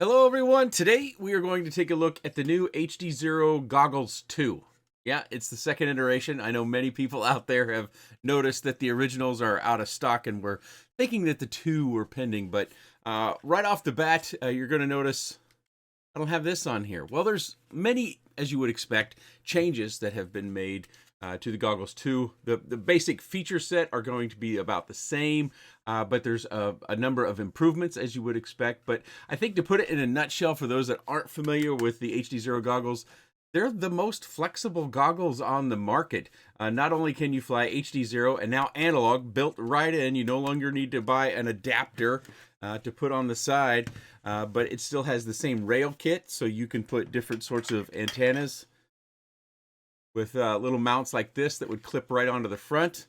Hello everyone, today we are going to take a look at the new HDZero Goggles 2. Yeah, it's the second iteration. I know many people out there have noticed that the originals are out of stock and we're thinking that the 2 were pending, but right off the bat, you're going to notice I don't have this on here. Well, there's many, as you would expect, changes that have been made to the Goggles 2. The basic feature set are going to be about the same, but there's a number of improvements, as you would expect. But I think to put it in a nutshell, for those that aren't familiar with the HDZero goggles, they're the most flexible goggles on the market. Not only can you fly HDZero and now analog built right in, you no longer need to buy an adapter to put on the side, but it still has the same rail kit, so you can put different sorts of antennas with little mounts like this that would clip right onto the front.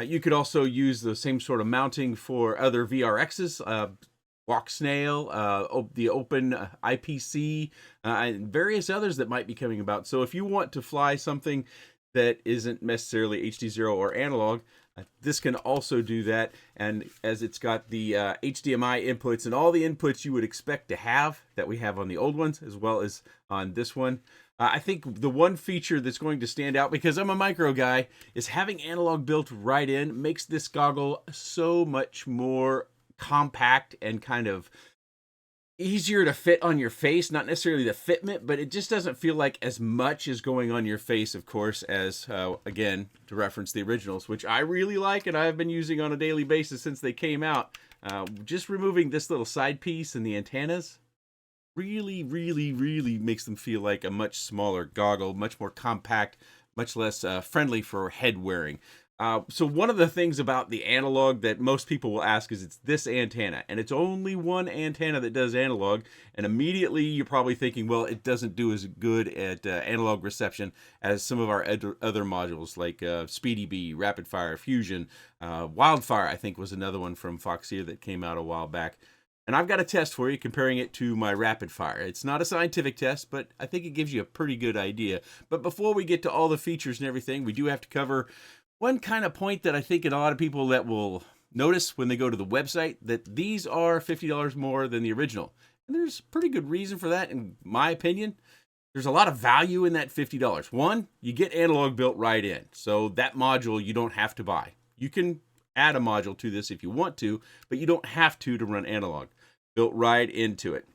You could also use the same sort of mounting for other VRXs, Walk Snail, the Open IPC, and various others that might be coming about. So if you want to fly something that isn't necessarily HDZero or analog, this can also do that. And as it's got the HDMI inputs and all the inputs you would expect to have that we have on the old ones, as well as on this one. I think the one feature that's going to stand out, because I'm a micro guy, is having analog built right in makes this goggle so much more compact and kind of easier to fit on your face. Not necessarily the fitment, but it just doesn't feel like as much is going on your face, of course, as again, to reference the originals, which I really like and I've been using on a daily basis since they came out. Just removing this little side piece and the antennas really makes them feel like a much smaller goggle, much more compact, much less friendly for head wearing. So one of the things about the analog that most people will ask is it's this antenna, and it's only one antenna that does analog, and immediately you're probably thinking, well, it doesn't do as good at analog reception as some of our other modules like Speedy Bee, Rapid Fire, Fusion, Wildfire, I think was another one from Foxeer that came out a while back. And I've got a test for you comparing it to my Rapid Fire. It's not a scientific test, but I think it gives you a pretty good idea. But before we get to all the features and everything, we do have to cover one kind of point that I think a lot of people that will notice when they go to the website, that these are $50 more than the original. And there's pretty good reason for that, in my opinion. There's a lot of value in that $50. One, you get analog built right in. So that module you don't have to buy. You can add a module to this if you want to, but you don't have to run analog. Built right into it.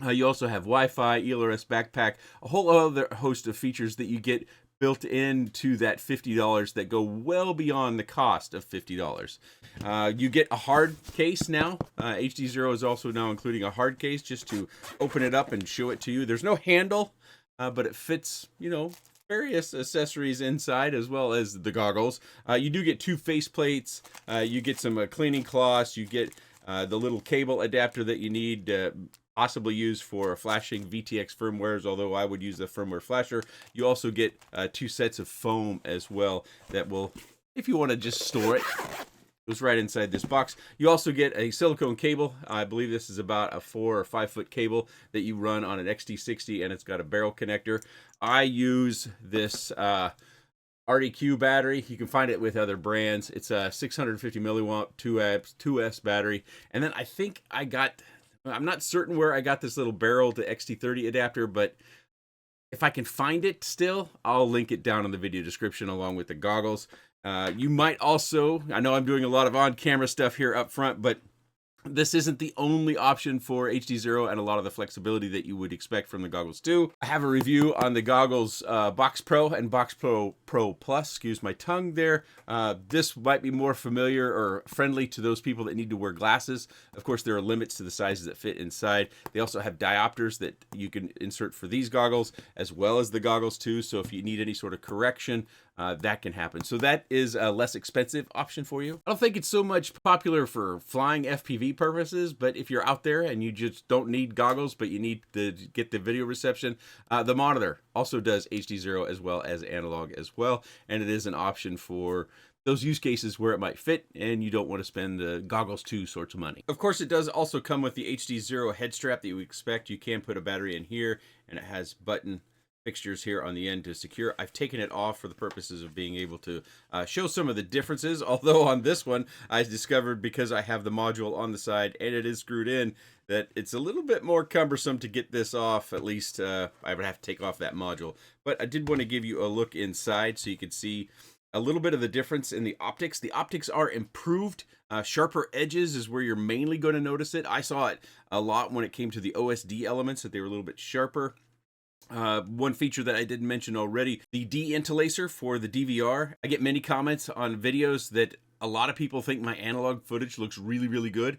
You also have Wi-Fi, ELRS backpack, a whole other host of features that you get built into that $50 that go well beyond the cost of $50. You get a hard case now. HDZero is also now including a hard case just to open it up and show it to you. There's no handle, but it fits, various accessories inside as well as the goggles. You do get 2 face plates. You get some cleaning cloths. You get the little cable adapter that you need, possibly use for flashing VTX firmwares, although I would use the firmware flasher. You also get 2 sets of foam as well that will, if you want to just store it, goes right inside this box. You also get a silicone cable. I believe this is about a 4 or 5 foot cable that you run on an XT60, and it's got a barrel connector. I use this RDQ battery. You can find it with other brands. It's a 650 milliwatt 2S battery. And then I think I'm not certain where I got this little barrel to XT30 adapter, but if I can find it still, I'll link it down in the video description along with the goggles. You might also, I know I'm doing a lot of on-camera stuff here up front, but this isn't the only option for HDZero and a lot of the flexibility that you would expect from the goggles too. I have a review on the goggles Box Pro and Box Pro Plus, excuse my tongue there. This might be more familiar or friendly to those people that need to wear glasses. Of course, there are limits to the sizes that fit inside. They also have diopters that you can insert for these goggles as well as the goggles too. So if you need any sort of correction, that can happen. So that is a less expensive option for you. I don't think it's so much popular for flying FPV purposes, but if you're out there and you just don't need goggles, but you need to get the video reception, the monitor also does HDZero as well as analog as well. And it is an option for those use cases where it might fit and you don't want to spend the goggles 2 sorts of money. Of course, it does also come with the HDZero head strap that you expect. You can put a battery in here, and it has button fixtures here on the end to secure. I've taken it off for the purposes of being able to show some of the differences, although on this one I discovered, because I have the module on the side and it is screwed in, that it's a little bit more cumbersome to get this off. At least I would have to take off that module. But I did want to give you a look inside so you could see a little bit of the difference in the optics. The optics are improved. Sharper edges is where you're mainly going to notice it. I saw it a lot when it came to the OSD elements, that they were a little bit sharper. One feature that I didn't mention already, the de-interlacer for the DVR. I get many comments on videos that a lot of people think my analog footage looks really, really good.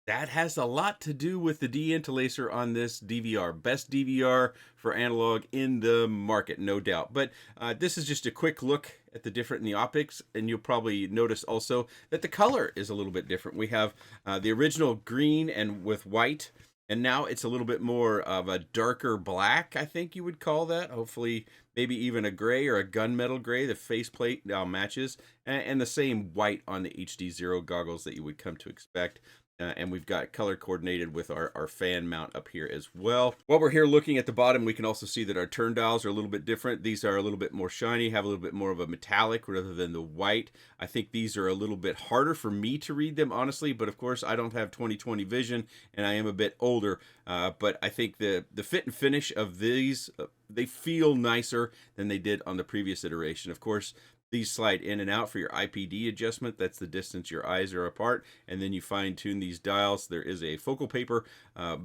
That has a lot to do with the de-interlacer on this DVR. Best DVR for analog in the market, no doubt. But this is just a quick look at the different in the optics, and you'll probably notice also that the color is a little bit different. We have the original green and with white, and now it's a little bit more of a darker black, I think you would call that. Hopefully, maybe even a gray or a gunmetal gray. The faceplate now matches, and the same white on the HDZero goggles that you would come to expect. And we've got color coordinated with our fan mount up here as well. While we're here looking at the bottom, we can also see that our turn dials are a little bit different. These are a little bit more shiny, have a little bit more of a metallic rather than the white. I think these are a little bit harder for me to read them, honestly, but of course I don't have 20/20 vision and I am a bit older. But I think the fit and finish of these, they feel nicer than they did on the previous iteration. Of course, these slide in and out for your IPD adjustment. That's the distance your eyes are apart. And then you fine tune these dials. There is a focal paper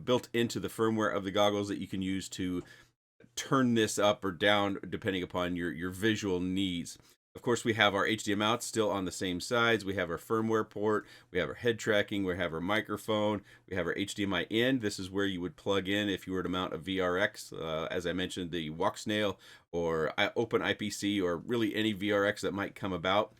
built into the firmware of the goggles that you can use to turn this up or down depending upon your visual needs. Of course, we have our HDMI out still on the same sides. We have our firmware port. We have our head tracking. We have our microphone. We have our HDMI in. This is where you would plug in if you were to mount a VRX. As I mentioned, the walk snail or open IPC, or really any VRX that might come about,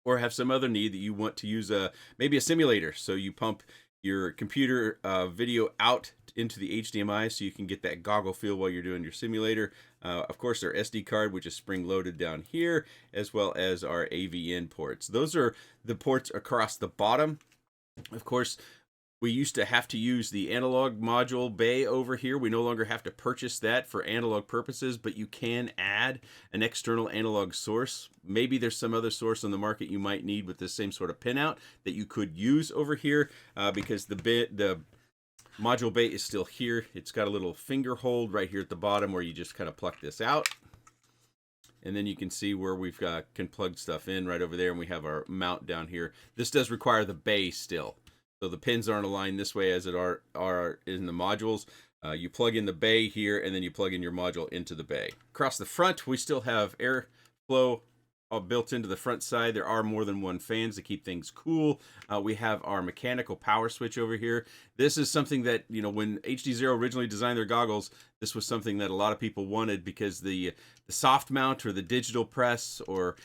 or have some other need that you want to use maybe a simulator. So you pump your computer video out into the HDMI so you can get that goggle feel while you're doing your simulator. Of course, our SD card, which is spring loaded down here, as well as our AV-in ports. Those are the ports across the bottom. Of course, we used to have to use the analog module bay over here. We no longer have to purchase that for analog purposes, but you can add an external analog source. Maybe there's some other source on the market you might need with the same sort of pinout that you could use over here, because the module bay is still here. It's got a little finger hold right here at the bottom where you just kind of pluck this out. And then you can see where we've can plug stuff in right over there, and we have our mount down here. This does require the bay still. So the pins aren't aligned this way as it are in the modules. You plug in the bay here, and then you plug in your module into the bay. Across the front, we still have airflow built into the front side. There are more than one fans to keep things cool. We have our mechanical power switch over here. This is something that, when HDZero originally designed their goggles, this was something that a lot of people wanted, because the soft mount or the digital press or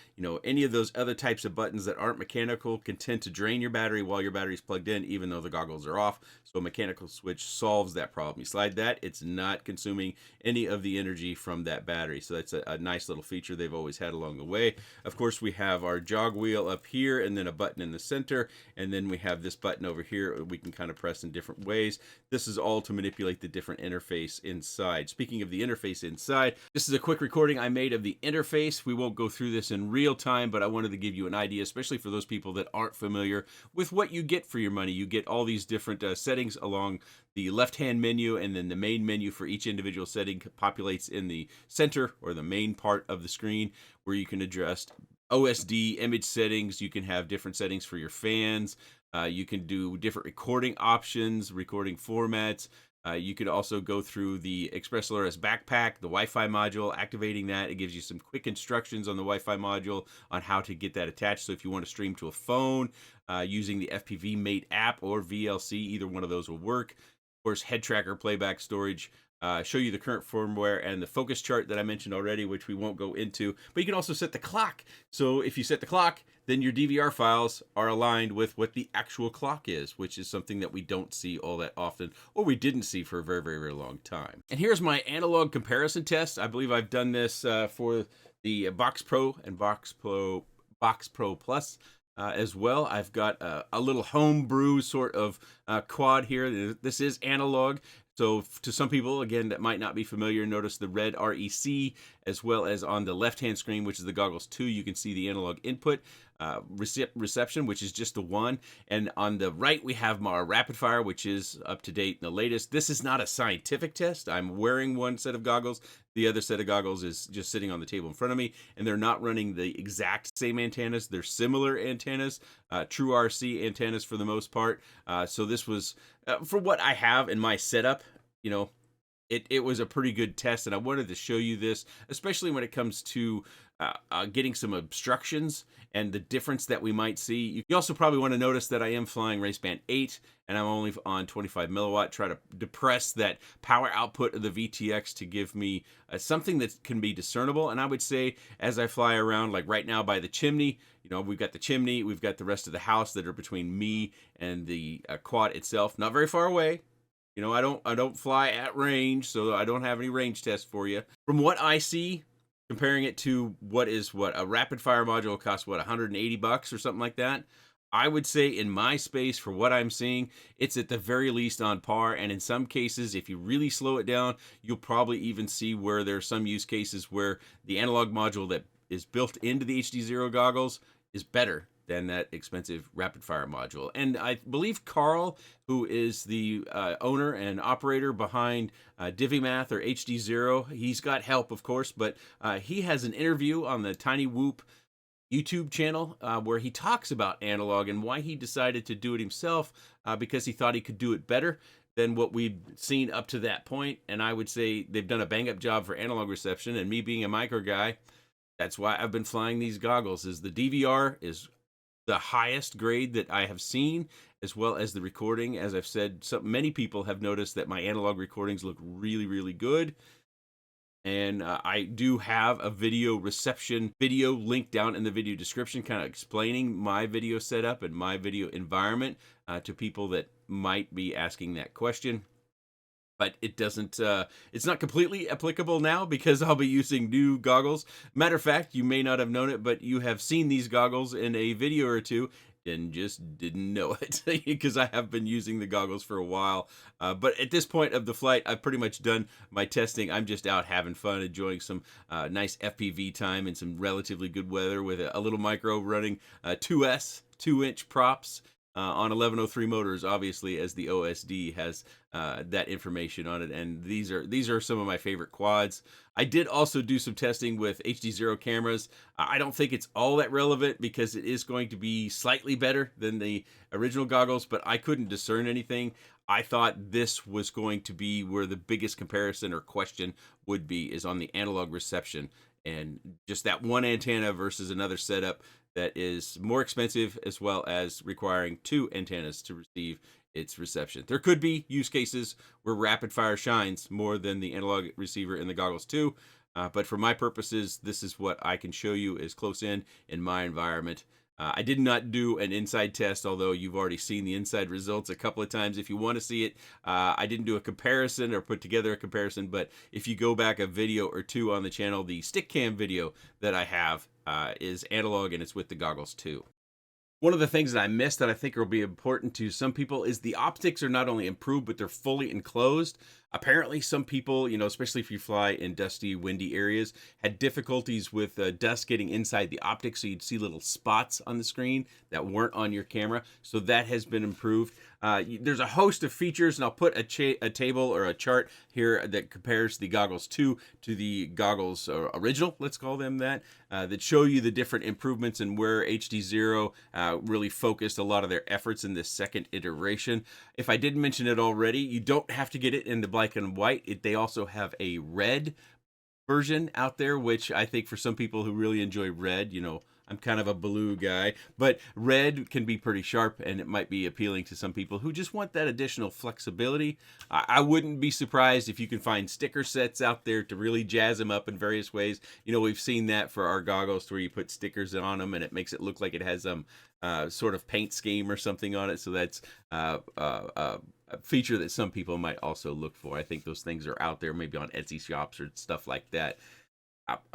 any of those other types of buttons that aren't mechanical can tend to drain your battery while your battery's plugged in, even though the goggles are off. So a mechanical switch solves that problem. You slide that, it's not consuming any of the energy from that battery. So that's a nice little feature they've always had along the way. Of course, we have our jog wheel up here, and then a button in the center, and then we have this button over here we can kind of press in different ways. This is all to manipulate the different interface inside. Speaking of the interface inside, this is a quick recording I made of the interface. We won't go through this in real time, but I wanted to give you an idea, especially for those people that aren't familiar with what you get for your money. You get all these different settings along the left-hand menu, and then the main menu for each individual setting populates in the center or the main part of the screen, where you can adjust OSD image settings. You can have different settings for your fans. You can do different recording options, recording formats. You could also go through the ExpressLRS backpack, the Wi-Fi module, activating that. It gives you some quick instructions on the Wi-Fi module on how to get that attached. So if you want to stream to a phone using the FPV Mate app or VLC, either one of those will work. Of course, head tracker, playback, storage, show you the current firmware and the focus chart that I mentioned already, which we won't go into. But you can also set the clock. So if you set the clock, then your DVR files are aligned with what the actual clock is, which is something that we don't see all that often, or we didn't see for a very, very, very long time. And here's my analog comparison test. I believe I've done this for the Box Pro and Box Pro Plus. As well, I've got a little homebrew sort of quad here. This is analog. So to some people, again, that might not be familiar, notice the red REC, as well as on the left-hand screen, which is the Goggles 2, you can see the analog input. reception, which is just the one. And on the right, we have our rapid fire, which is up to date and the latest. This is not a scientific test. I'm wearing one set of goggles. The other set of goggles is just sitting on the table in front of me, and they're not running the exact same antennas. They're similar antennas, true RC antennas for the most part. So this was, for what I have in my setup, you know, it was a pretty good test, and I wanted to show you this, especially when it comes to getting some obstructions and the difference that we might see. You also probably want to notice that I am flying raceband 8, and I'm only on 25 milliwatt. Try to depress that power output of the VTX to give me something that can be discernible. And I would say, as I fly around, like right now by the chimney, you know, we've got the chimney, we've got the rest of the house that are between me and the quad itself, not very far away. You know, I don't fly at range, so I don't have any range tests for you. From what I see, comparing it to what a rapid fire module costs, what, 180 bucks or something like that, I would say in my space, for what I'm seeing, it's at the very least on par. And in some cases, if you really slow it down, you'll probably even see where there are some use cases where the analog module that is built into the HDZero goggles is better than that expensive rapid fire module. And I believe Carl, who is the owner and operator behind DiviMath or HDZero, he's got help, of course, but he has an interview on the Tiny Whoop YouTube channel where he talks about analog and why he decided to do it himself, because he thought he could do it better than what we'd seen up to that point. And I would say they've done a bang-up job for analog reception, and me being a micro guy, that's why I've been flying these goggles. Is the DVR is the highest grade that I have seen, as well as the recording. As I've said, many people have noticed that my analog recordings look really, really good. And I do have a video reception video linked down in the video description, kind of explaining my video setup and my video environment to people that might be asking that question. But it doesn't, it's not completely applicable now because I'll be using new goggles. Matter of fact, you may not have known it, but you have seen these goggles in a video or two and just didn't know it because I have been using the goggles for a while. But at this point of the flight, I've pretty much done my testing. I'm just out having fun, enjoying some nice FPV time and some relatively good weather with a little micro running 2S, 2-inch props. On 1103 motors, obviously, as the OSD has that information on it, and these are some of my favorite quads. I did also do some testing with HDZero cameras. I don't think it's all that relevant because it is going to be slightly better than the original goggles, but I couldn't discern anything. I thought this was going to be where the biggest comparison or question would be, is on the analog reception, and just that one antenna versus another setup that is more expensive, as well as requiring 2 antennas to receive its reception. There could be use cases where rapid fire shines more than the analog receiver in the goggles too, but for my purposes, this is what I can show you is close in my environment. I did not do an inside test, although you've already seen the inside results a couple of times. If you want to see it, I didn't do a comparison or put together a comparison, but if you go back a video or two on the channel, the stick cam video that I have is analog, and it's with the goggles too. One of the things that I missed that I think will be important to some people is the optics are not only improved, but they're fully enclosed. Apparently, some people, you know, especially if you fly in dusty, windy areas, had difficulties with dust getting inside the optics, so you'd see little spots on the screen that weren't on your camera. So that has been improved. There's a host of features, and I'll put a table or a chart here that compares the goggles 2 to the goggles original, let's call them that show you the different improvements and where HDZero really focused a lot of their efforts in this second iteration. If I didn't mention it already, you don't have to get it in the black and white. They also have a red version out there, which I think for some people who really enjoy red, you know, I'm kind of a blue guy, but red can be pretty sharp, and it might be appealing to some people who just want that additional flexibility. I wouldn't be surprised if you can find sticker sets out there to really jazz them up in various ways. You know, we've seen that for our goggles where you put stickers on them and it makes it look like it has some sort of paint scheme or something on it. So that's a feature that some people might also look for. I think those things are out there, maybe on Etsy shops or stuff like that.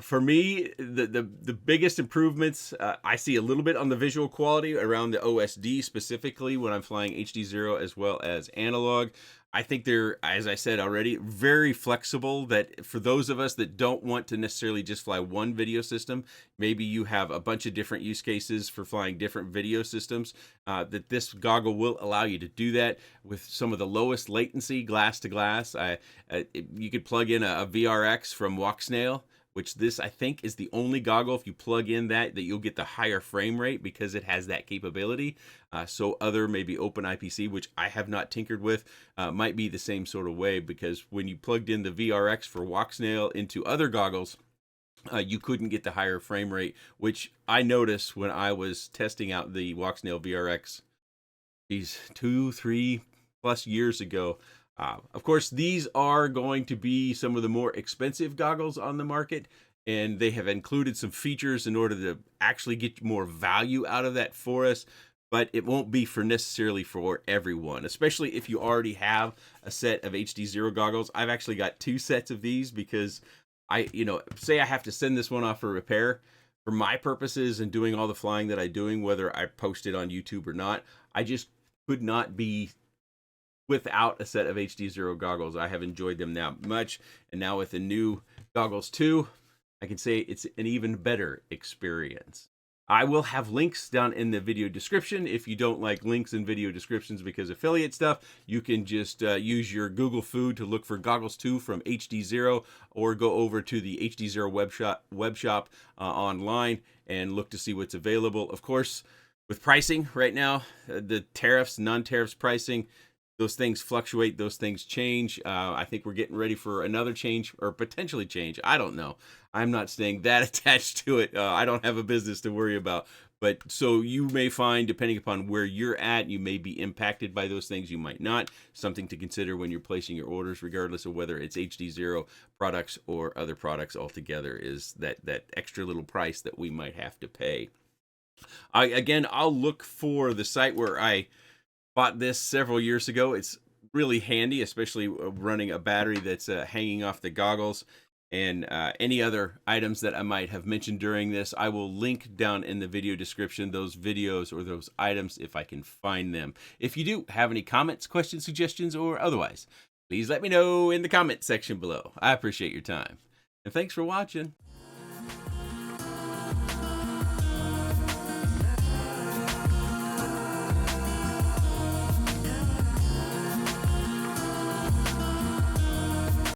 For me, the biggest improvements I see a little bit on the visual quality around the OSD, specifically when I'm flying HDZero as well as analog. I think they're, as I said already, very flexible. That for those of us that don't want to necessarily just fly one video system, maybe you have a bunch of different use cases for flying different video systems, that this goggle will allow you to do that with some of the lowest latency glass to glass. You could plug in a VRX from Walksnail, which this I think is the only goggle, if you plug in that you'll get the higher frame rate because it has that capability. So other maybe open IPC, which I have not tinkered with, might be the same sort of way, because when you plugged in the VRX for Walksnail into other goggles, you couldn't get the higher frame rate, which I noticed when I was testing out the Walksnail VRX, these 2-3+ years ago. Of course, these are going to be some of the more expensive goggles on the market, and they have included some features in order to actually get more value out of that for us. But it won't be for necessarily for everyone, especially if you already have a set of HDZero goggles. I've actually got 2 sets of these because say I have to send this one off for repair. For my purposes and doing all the flying that I'm doing, whether I post it on YouTube or not, I just could not be without a set of HDZero goggles. I have enjoyed them now much, and now with the new goggles too, I can say it's an even better experience. I will have links down in the video description. If you don't like links in video descriptions because affiliate stuff, you can just use your Google food to look for Goggles 2 from HDZero, or go over to the HDZero web shop online and look to see what's available. Of course, with pricing right now, the tariffs, non-tariffs pricing, those things fluctuate, those things change. I think we're getting ready for another change, or potentially change. I don't know. I'm not staying that attached to it. I don't have a business to worry about. But so you may find, depending upon where you're at, you may be impacted by those things. You might not. Something to consider when you're placing your orders, regardless of whether it's HDZero products or other products altogether, is that extra little price that we might have to pay. I'll look for the site where I bought this several years ago. It's really handy, especially running a battery that's hanging off the goggles, and any other items that I might have mentioned during this. I will link down in the video description those videos or those items if I can find them. If you do have any comments, questions, suggestions, or otherwise, please let me know in the comment section below. I appreciate your time, and thanks for watching.